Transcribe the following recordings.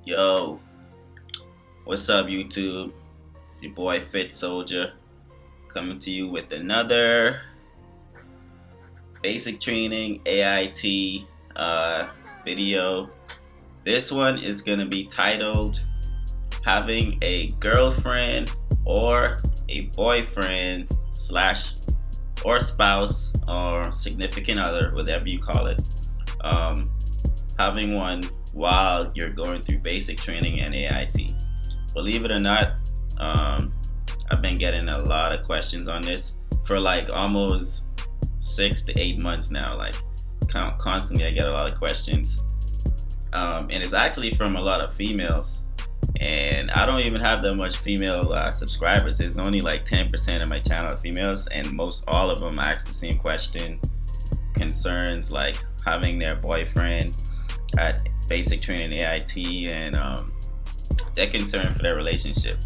Yo, what's up, YouTube? It's your boy Fit Soldier coming to you with another Basic Training AIT video. This one is going to be titled Having a Girlfriend or a Boyfriend slash or spouse or significant other, whatever you call it. Having one while you're going through basic training and AIT. Believe it or not, I've been getting a lot of questions on this for like almost 6 to 8 months now. Like constantly I get a lot of questions. And it's actually from a lot of females. And I don't even have that much female subscribers. There's only like 10% of my channel are females, and most all of them ask the same question. Concerns like having their boyfriend at basic training AIT, and they're concerned for their relationship.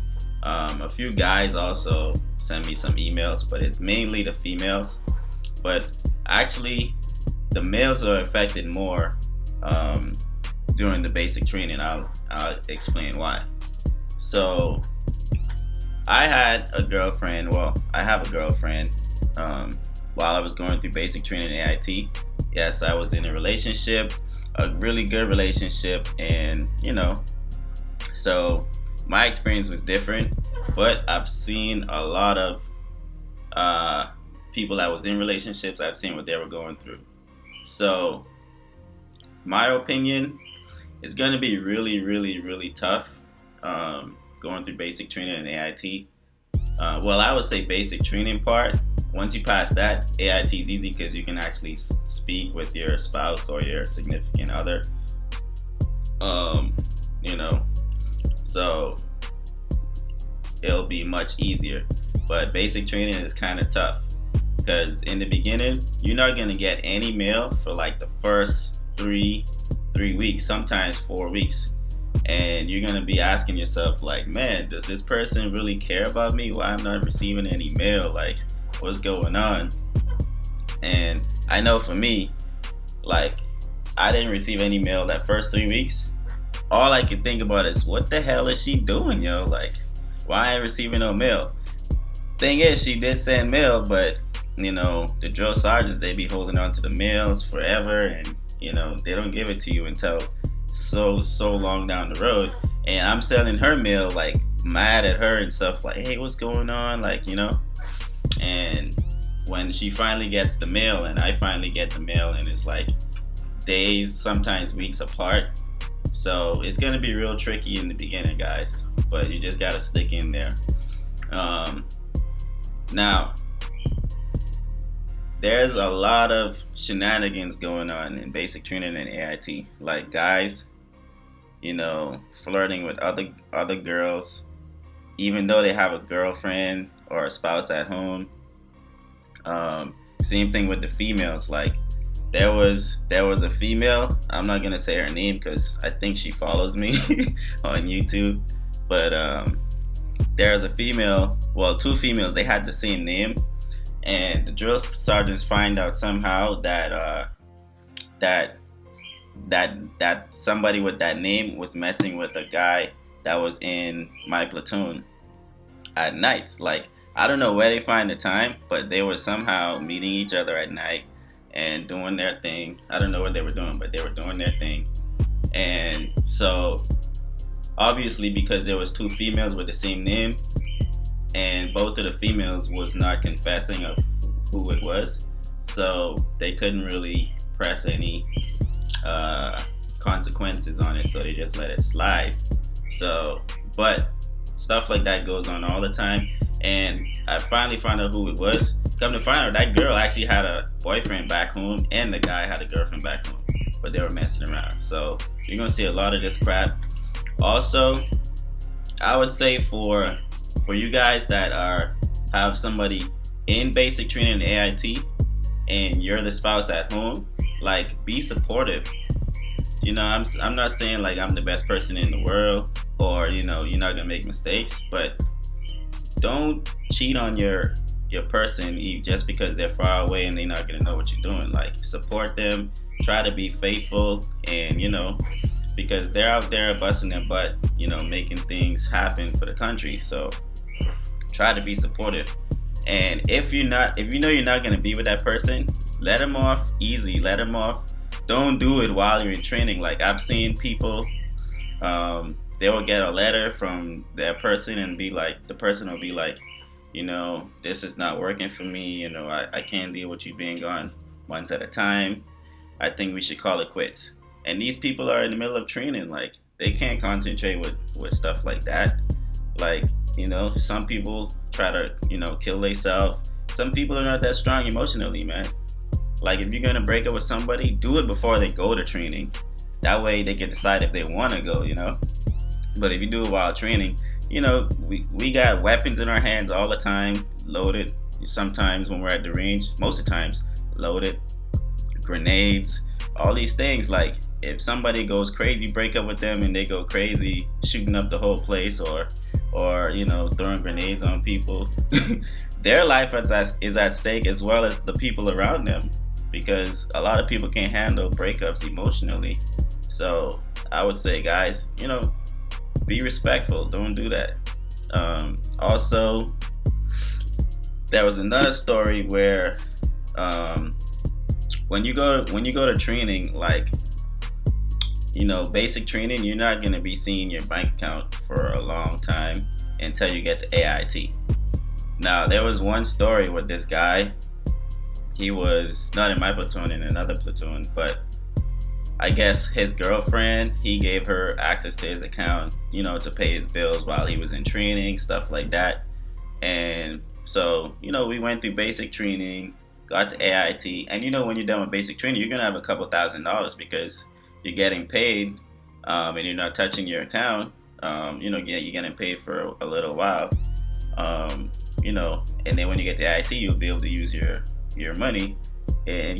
A few guys also send me some emails, but it's mainly the females. But actually, the males are affected more during the basic training. I'll explain why. So I had a girlfriend. Well, I have a girlfriend. While I was going through basic training AIT, yes, I was in a relationship, a really good relationship, and so my experience was different. But I've seen a lot of people that was in relationships. I've seen what they were going through. So my opinion is going to be really, really, really tough going through basic training and AIT. Well, I would say basic training part. Once you pass that, AIT is easy because you can actually speak with your spouse or your significant other. So it'll be much easier. But basic training is kind of tough because in the beginning, you're not going to get any mail for like the first three weeks, sometimes 4 weeks. And you're going to be asking yourself like, man, does this person really care about me? Why I'm not receiving any mail? Like, what's going on? And I know for me, like, I didn't receive any mail that first 3 weeks. All I could think about is, what the hell is she doing, yo? Like, why ain't receiving no mail? Thing is, she did send mail, but the drill sergeants, they be holding on to the mails forever, and they don't give it to you until so long down the road. And I'm sending her mail, like, mad at her and stuff, like, hey, what's going on? Like, and when she finally gets the mail and I finally get the mail, and it's like days, sometimes weeks apart. So it's gonna be real tricky in the beginning, guys, but you just gotta stick in there. Now, there's a lot of shenanigans going on in basic training and AIT, like guys flirting with other girls even though they have a girlfriend or a spouse at home. Same thing with the females. Like there was a female, I'm not gonna say her name because I think she follows me on YouTube, but there was a female, well, two females, they had the same name, and the drill sergeants find out somehow that that somebody with that name was messing with a guy that was in my platoon at nights. Like, I don't know where they find the time, but they were somehow meeting each other at night and doing their thing. I don't know what they were doing, but they were doing their thing. And so obviously, because there was two females with the same name, and both of the females was not confessing of who it was, so they couldn't really press any consequences on it, so they just let it slide. So, but stuff like that goes on all the time, and I finally found out who it was. Come to find out, that girl actually had a boyfriend back home, and the guy had a girlfriend back home, but they were messing around. So you're gonna see a lot of this crap. Also, I would say for you guys that have somebody in basic training and AIT, and you're the spouse at home, like, be supportive. I'm not saying like I'm the best person in the world, or you're not gonna make mistakes, but don't cheat on your person just because they're far away and they're not gonna know what you're doing. Like, support them, try to be faithful, and because they're out there busting their butt, making things happen for the country. So try to be supportive. And if you know you're not gonna be with that person, let them off easy. Let them off. Don't do it while you're in training. Like I've seen people, they will get a letter from that person and the person will be like, this is not working for me. I can't deal with you being gone months at a time. I think we should call it quits. And these people are in the middle of training. Like they can't concentrate with stuff like that. Like, some people try to, kill themselves. Some people are not that strong emotionally, man. Like if you're gonna break up with somebody, do it before they go to training. That way they can decide if they want to go, But if you do it while training, we got weapons in our hands all the time, loaded. Sometimes when we're at the range, most of the times, loaded. Grenades, all these things. Like if somebody goes crazy, break up with them and they go crazy, shooting up the whole place or throwing grenades on people, their life is at stake as well as the people around them, because a lot of people can't handle breakups emotionally. So I would say, guys, be respectful. Don't do that. Also, there was another story where when you go to training, like basic training, you're not going to be seeing your bank account for a long time until you get to AIT. Now there was one story with this guy. He was not in my platoon, in another platoon, but I guess his girlfriend, he gave her access to his account, to pay his bills while he was in training, stuff like that. And so, we went through basic training, got to AIT, and when you're done with basic training, you're gonna have a couple $1,000s because you're getting paid, and you're not touching your account. You're getting paid for a little while, and then when you get to AIT, you'll be able to use your money, and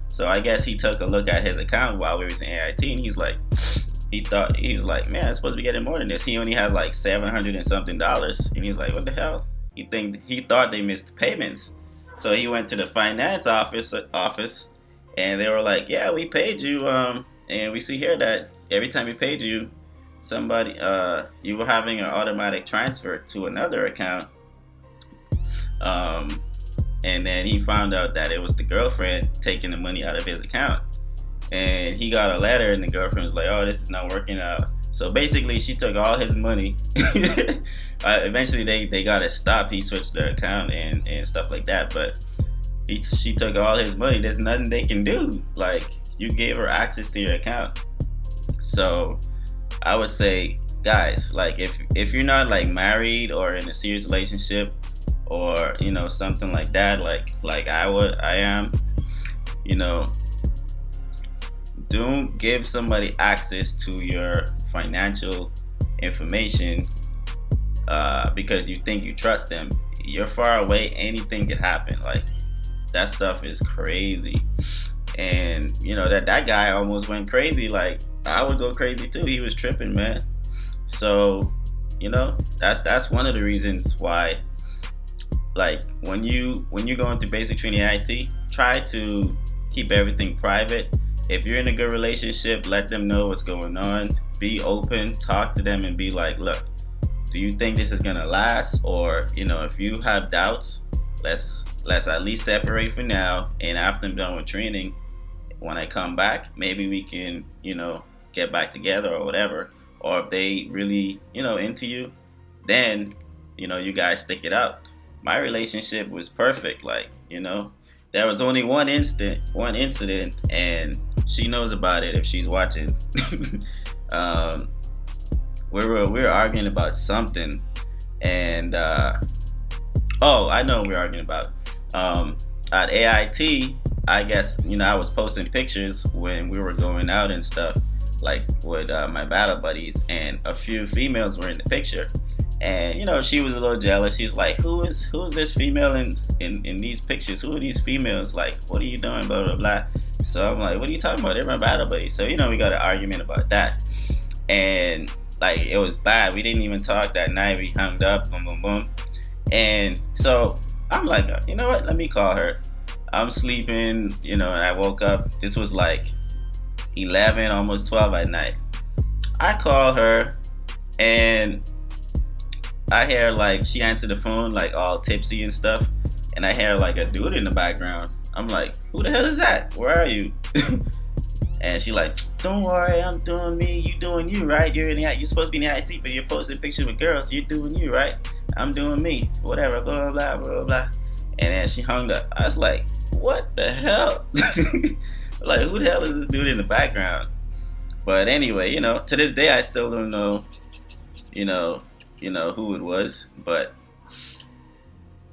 So I guess he took a look at his account while we was in AIT, and he was like, man, I'm supposed to be getting more than this. He only had like $700 and something, and he was like, what the hell? He thought they missed payments. So he went to the finance office, and they were like, yeah, we paid you, and we see here that every time we paid you, somebody, you were having an automatic transfer to another account. And then he found out that it was the girlfriend taking the money out of his account. And he got a letter, and the girlfriend was like, oh, this is not working out. So basically, she took all his money. Eventually, they got it stopped. He switched their account and stuff like that. But she took all his money. There's nothing they can do. Like, you gave her access to your account. So I would say, guys, like, if you're not, like, married or in a serious relationship, or something like that, like I am, don't give somebody access to your financial information because you think you trust them. You're far away, anything could happen. Like, that stuff is crazy. And that guy almost went crazy. Like, I would go crazy too. He was tripping, man. So that's one of the reasons why, like, when you go into basic training AIT, try to keep everything private. If you're in a good relationship, let them know what's going on. Be open, talk to them, and be like, look, do you think this is gonna last? Or if you have doubts, let's at least separate for now, and after I'm done with training, when I come back, maybe we can get back together or whatever. Or if they really into you, then you guys stick it out. My relationship was perfect. Like, there was only one incident, and she knows about it if she's watching. We were arguing about something, and I know what we were arguing about. At AIT, I guess I was posting pictures when we were going out and stuff, like with my battle buddies, and a few females were in the picture. And she was a little jealous. She's like, who is this female in these pictures? Who are these females? Like, what are you doing? Blah blah blah. So I'm like, what are you talking about? They're my battle buddies. So we got an argument about that, and like, it was bad. We didn't even talk that night. We hung up, boom boom boom. And so I'm like, you know what? Let me call her. I'm sleeping, and I woke up. This was like 11, almost 12 at night. I call her and I hear like she answered the phone like all tipsy and stuff, and I hear like a dude in the background. I'm like, who the hell is that? Where are you? And she like, don't worry, I'm doing me. You doing you, right? You're supposed to be in the IT, but you're posting pictures with girls. You're doing you, right? I'm doing me. Whatever. Blah blah blah blah blah. And then she hung up. I was like, what the hell? Like, who the hell is this dude in the background? But anyway, to this day I still don't know, you know, who it was. But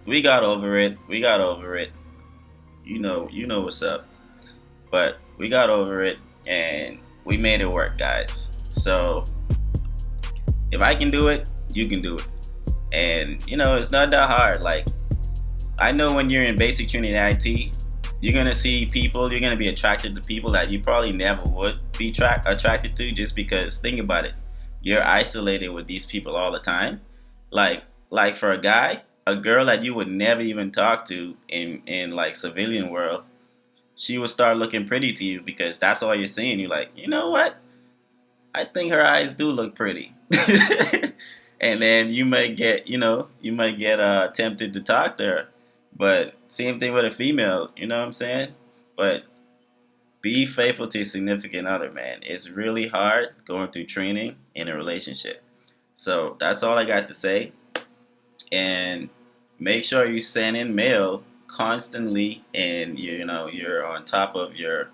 we got over it. We got over it. You know what's up. But we got over it and we made it work, guys. So if I can do it, you can do it. And it's not that hard. Like, I know when you're in basic training AIT, you're gonna see people, you're gonna be attracted to people that you probably never would be attracted to, just because, think about it, you're isolated with these people all the time. Like for a girl that you would never even talk to in like civilian world, she would start looking pretty to you because that's all you're seeing. You're like, you know what? I think her eyes do look pretty. And then you might get tempted to talk to her. But same thing with a female, you know what I'm saying? But be faithful to your significant other, man. It's really hard going through training in a relationship. So that's all I got to say. And make sure you send in mail constantly, and you're on top of your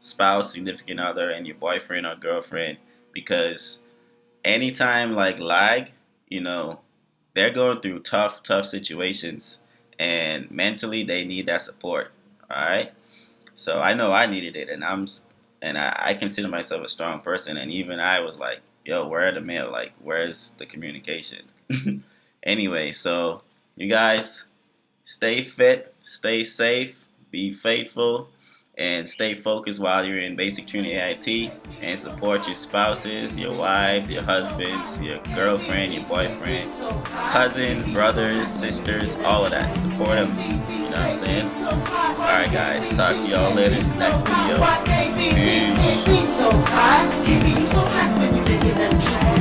spouse, significant other, and your boyfriend or girlfriend, because anytime like lag, they're going through tough situations, and mentally they need that support. All right. So I know I needed it, and I consider myself a strong person, and even I was like, yo, where are the mail? Like, where's the communication? Anyway, so you guys stay fit, stay safe, be faithful, and stay focused while you're in basic training AIT, and support your spouses, your wives, your husbands, your girlfriend, your boyfriend, cousins, brothers, sisters, all of that. Support them. You know what I'm saying? Alright guys, talk to y'all later. Next video. Peace.